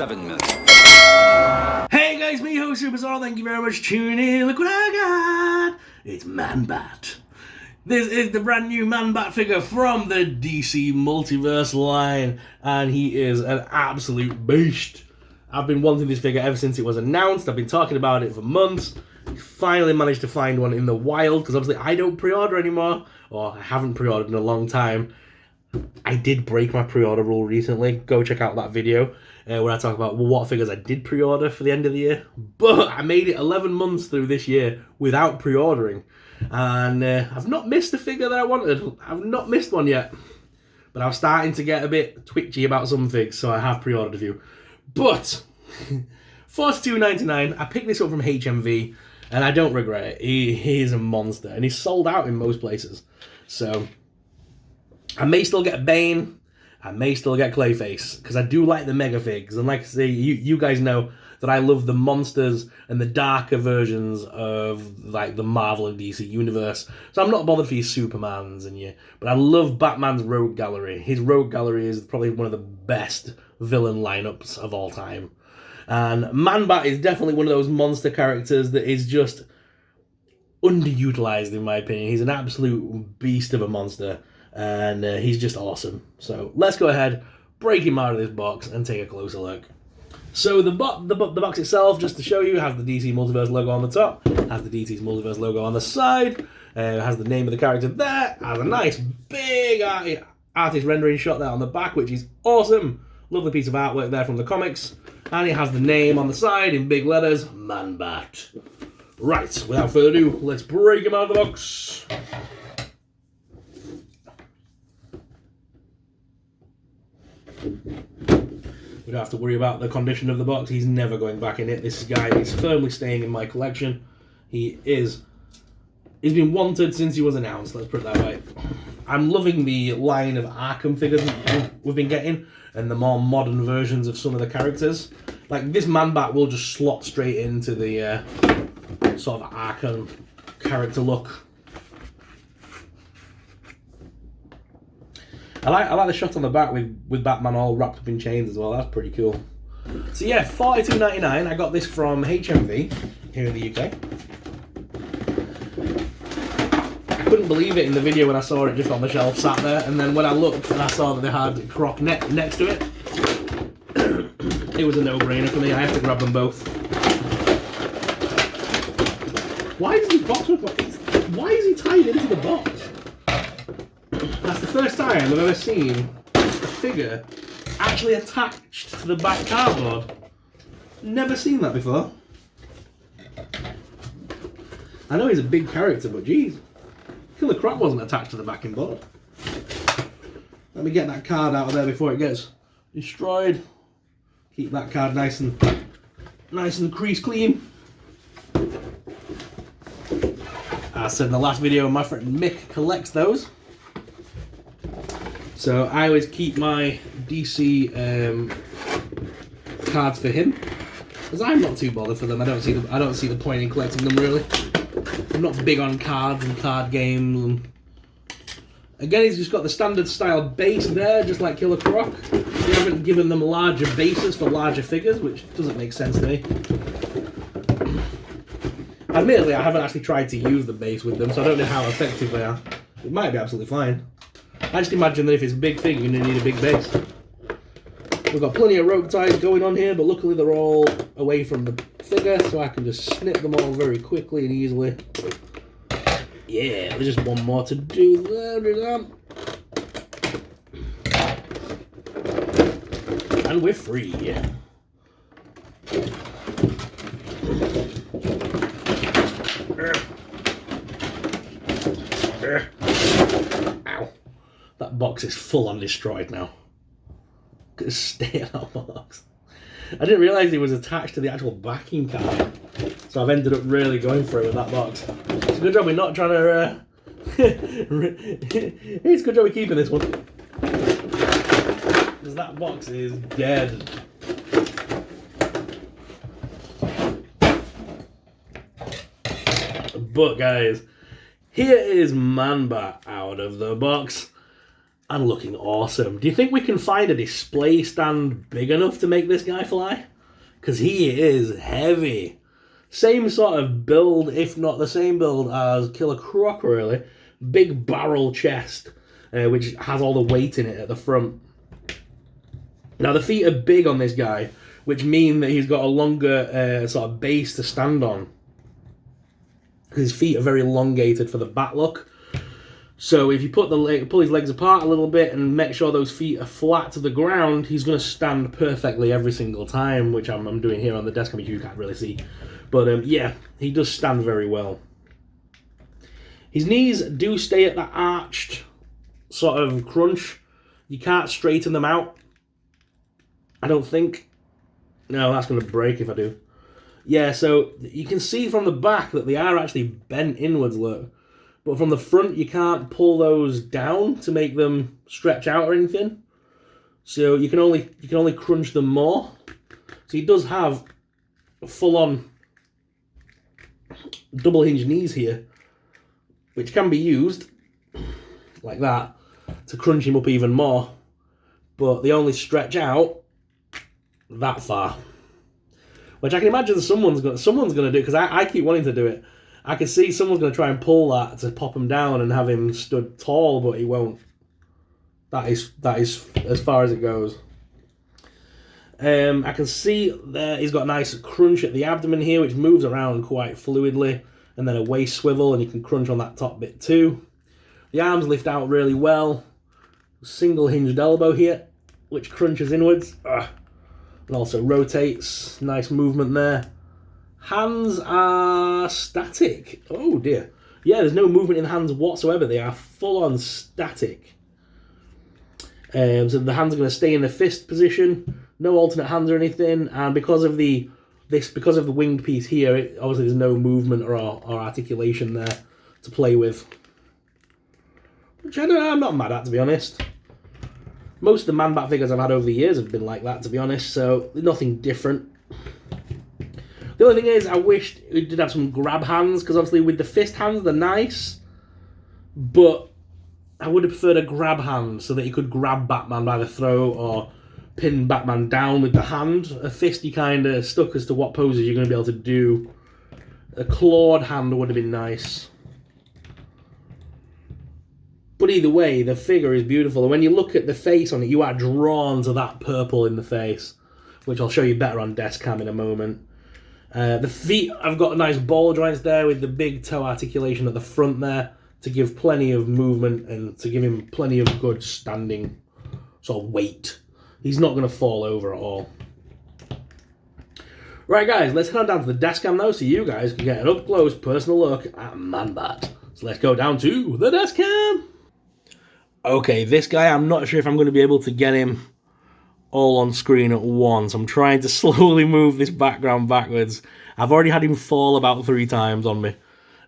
7 million. Hey guys, me host Superstar, thank you very much for tuning in. Look what I got! It's Man-Bat. This is the brand new Man-Bat figure from the DC Multiverse line, and he is an absolute beast. I've been wanting this figure ever since it was announced. I've been talking about it for months. Finally managed to find one in the wild, because obviously I don't pre-order anymore, or I haven't pre-ordered in a long time. I did break my pre-order rule recently. Go check out that video where I talk about what figures I did pre-order for the end of the year. But I made it 11 months through this year without pre-ordering. And I've not missed the figure that I wanted. I've not missed one yet. But I was starting to get a bit twitchy about some figs, so I have pre-ordered a few. But $42.99, I picked this up from HMV, and I don't regret it. He is a monster, and he's sold out in most places. So I may still get Bane, I may still get Clayface, because I do like the Megafigs, and like I say, you guys know that I love the monsters and the darker versions of like the Marvel and DC universe, so I'm not bothered for your Supermans and but I love Batman's Rogue Gallery. His Rogue Gallery is probably one of the best villain lineups of all time, and Man-Bat is definitely one of those monster characters that is just underutilized in my opinion. He's an absolute beast of a monster. And he's just awesome. So let's go ahead, break him out of this box, and take a closer look. So the box itself, just to show you, has the DC Multiverse logo on the top, has the DC Multiverse logo on the side, has the name of the character there, has a nice big artist rendering shot there on the back, which is awesome. Lovely piece of artwork there from the comics. And it has the name on the side in big letters, Man-Bat. Right, without further ado, let's break him out of the box. We don't have to worry about the condition of the box. He's never going back in it. This guy is firmly staying in my collection. He's been wanted since he was announced, let's put it that way. I'm loving the line of Arkham figures we've been getting, and the more modern versions of some of the characters. Like this Man-Bat will just slot straight into the sort of Arkham character look. I like the shot on the back with Batman all wrapped up in chains as well. That's pretty cool. So yeah, $42.99. I got this from HMV here in the UK. I couldn't believe it in the video when I saw it just on the shelf sat there, and then when I looked and I saw that they had Croc next to it, it was a no-brainer for me. I have to grab them both. Why does this box look like why is he tied into the box? That's the first time I've ever seen a figure actually attached to the back cardboard. Never seen that before. I know he's a big character, but geez, Killer Croc wasn't attached to the backing board. Let me get that card out of there before it gets destroyed. Keep that card nice and crease clean. As I said in the last video, my friend Mick collects those. So I always keep my DC cards for him, because I'm not too bothered for them. I don't see the point in collecting them really. I'm not big on cards and card games. And again, he's just got the standard style base there, just like Killer Croc. They haven't given them larger bases for larger figures, which doesn't make sense to me. Admittedly, I haven't actually tried to use the base with them, so I don't know how effective they are. It might be absolutely fine. I just imagine that if it's a big figure, you're going to need a big base. We've got plenty of rope ties going on here, but luckily they're all away from the figure, so I can just snip them all very quickly and easily. Yeah, there's just one more to do there. And we're free. Ow. That box is full on destroyed now. Look at the state of that box. I didn't realise it was attached to the actual backing card, so I've ended up really going for it with that box. It's a good job we're not trying to... It's a good job we're keeping this one, because that box is dead. But guys, here is Man-Bat out of the box. and looking awesome. Do you think we can find a display stand big enough to make this guy fly? Because he is heavy. Same sort of build, if not the same build as Killer Croc, really. Big barrel chest, which has all the weight in it at the front. Now, the feet are big on this guy, which mean that he's got a longer sort of base to stand on. His feet are very elongated for the bat look. So if you pull his legs apart a little bit and make sure those feet are flat to the ground, he's going to stand perfectly every single time, which I'm doing here on the desk, which you can't really see. But yeah, he does stand very well. His knees do stay at that arched sort of crunch. You can't straighten them out, I don't think. No, that's going to break if I do. Yeah, so you can see from the back that they are actually bent inwards, look. But from the front, you can't pull those down to make them stretch out or anything. So you can only crunch them more. So he does have full-on double hinge knees here, which can be used like that to crunch him up even more. But they only stretch out that far, which I can imagine someone's going to do, because I keep wanting to do it. I can see someone's going to try and pull that to pop him down and have him stood tall, but he won't. That is as far as it goes. I can see there he's got a nice crunch at the abdomen here, which moves around quite fluidly, and then a waist swivel, and you can crunch on that top bit too. The arms lift out really well. Single hinged elbow here, which crunches inwards. And also rotates. Nice movement there. Hands are static. Oh dear. Yeah, there's no movement in the hands whatsoever. They are full-on static. So the hands are going to stay in the fist position. No alternate hands or anything. And because of the winged piece here, obviously there's no movement or articulation there to play with. Which I'm not mad at, to be honest. Most of the Man-Bat figures I've had over the years have been like that, to be honest. So nothing different. The only thing is, I wished it did have some grab hands, because obviously with the fist hands, they're nice, but I would have preferred a grab hand so that you could grab Batman by the throat or pin Batman down with the hand. A fist, you kind of stuck as to what poses you're going to be able to do. A clawed hand would have been nice. But either way, the figure is beautiful, and when you look at the face on it, you are drawn to that purple in the face, which I'll show you better on desk cam in a moment. The feet, I've got nice ball joints there with the big toe articulation at the front there to give plenty of movement and to give him plenty of good standing sort of weight. He's not going to fall over at all. Right, guys, let's head on down to the desk cam now so you guys can get an up-close personal look at Man-Bat. So let's go down to the desk cam. Okay, this guy, I'm not sure if I'm going to be able to get him all on screen at once. I'm trying to slowly move this background backwards. I've already had him fall about 3 times on me.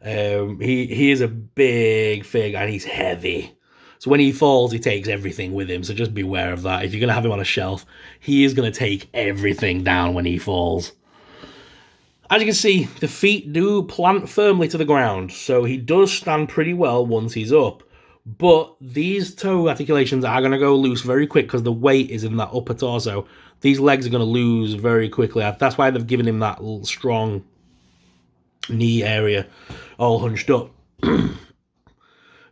He is a big fig and he's heavy. So when he falls, he takes everything with him. So just beware of that. If you're going to have him on a shelf, he is going to take everything down when he falls. As you can see, the feet do plant firmly to the ground. So he does stand pretty well once he's up. But these toe articulations are going to go loose very quick because the weight is in that upper torso. These legs are going to lose very quickly. That's why they've given him that strong knee area all hunched up.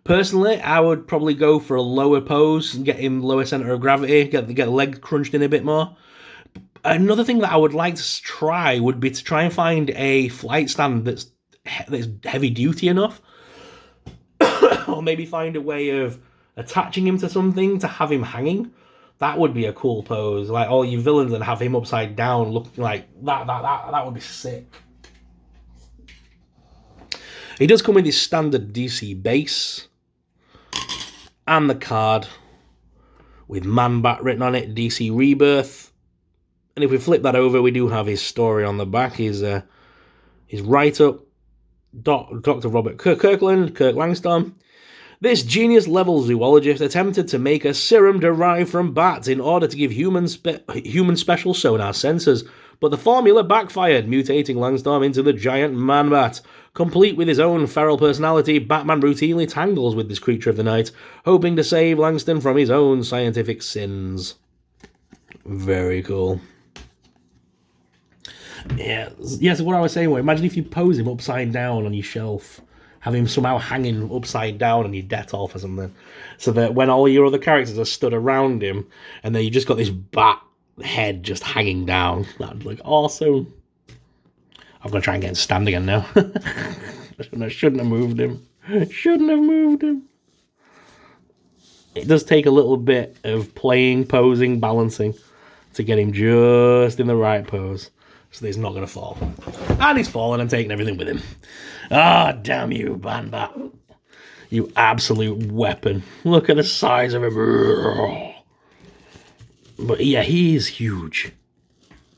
Personally, I would probably go for a lower pose and get him lower center of gravity, get the leg crunched in a bit more. Another thing that I would like to try would be to try and find a flight stand that's heavy duty enough. Or maybe find a way of attaching him to something to have him hanging. That would be a cool pose. Like all you villains and have him upside down looking like that. That would be sick. He does come with his standard DC base and the card with Man-Bat written on it, DC Rebirth. And if we flip that over, we do have his story on the back. His write-up, Dr. Robert Kirkland, Kirk Langstrom. This genius-level zoologist attempted to make a serum derived from bats in order to give human special sonar sensors But the formula backfired, mutating Langstrom into the giant Man-Bat. Complete with his own feral personality, Batman routinely tangles with this creature of the night, hoping to save Langstrom from his own scientific sins. Very cool. Yeah, so what I was saying, imagine if you pose him upside down on your shelf, have him somehow hanging upside down on your Detolf or something, so that when all your other characters are stood around him, and then you just got this bat head just hanging down. That'd look awesome. I'm going to try and get him stand again now. I shouldn't have moved him. It does take a little bit of playing, posing, balancing to get him just in the right pose, so that he's not going to fall. And he's fallen and taking everything with him. Ah, damn you, Man-Bat. You absolute weapon. Look at the size of him. But yeah, he is huge.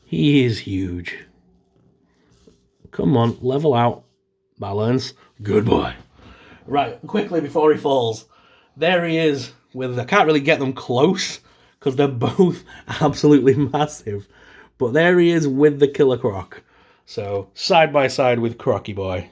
He is huge. Come on, level out. Balance. Good boy. Right, quickly before he falls. There he is. I can't really get them close because they're both absolutely massive. But there he is with the Killer Croc. So, side by side with Crocky Boy.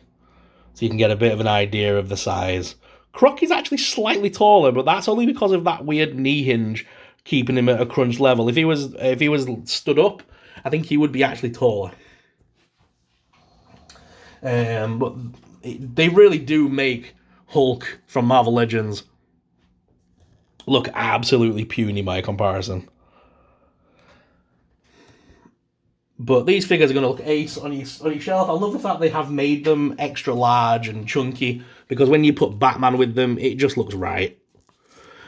So you can get a bit of an idea of the size. Croc is actually slightly taller, but that's only because of that weird knee hinge keeping him at a crunch level. If he was stood up, I think he would be actually taller. But they really do make Hulk from Marvel Legends look absolutely puny by comparison. But these figures are going to look ace on your shelf. I love the fact they have made them extra large and chunky, because when you put Batman with them, it just looks right.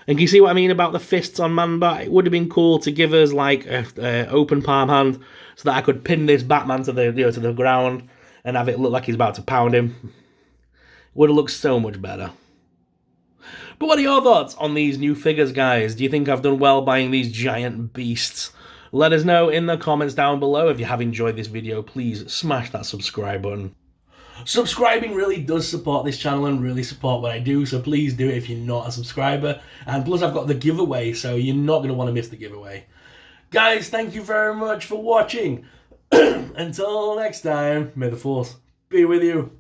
And can you see what I mean about the fists on Man-Bat? It would have been cool to give us like a open palm hand, so that I could pin this Batman to the ground and have it look like he's about to pound him. It would have looked so much better. But what are your thoughts on these new figures, guys? Do you think I've done well buying these giant beasts? Let us know in the comments down below. If you have enjoyed this video, please smash that subscribe button. Subscribing really does support this channel and really support what I do, so please do it if you're not a subscriber. And plus I've got the giveaway, so you're not going to want to miss the giveaway. Guys, thank you very much for watching. Until next time, may the Force be with you.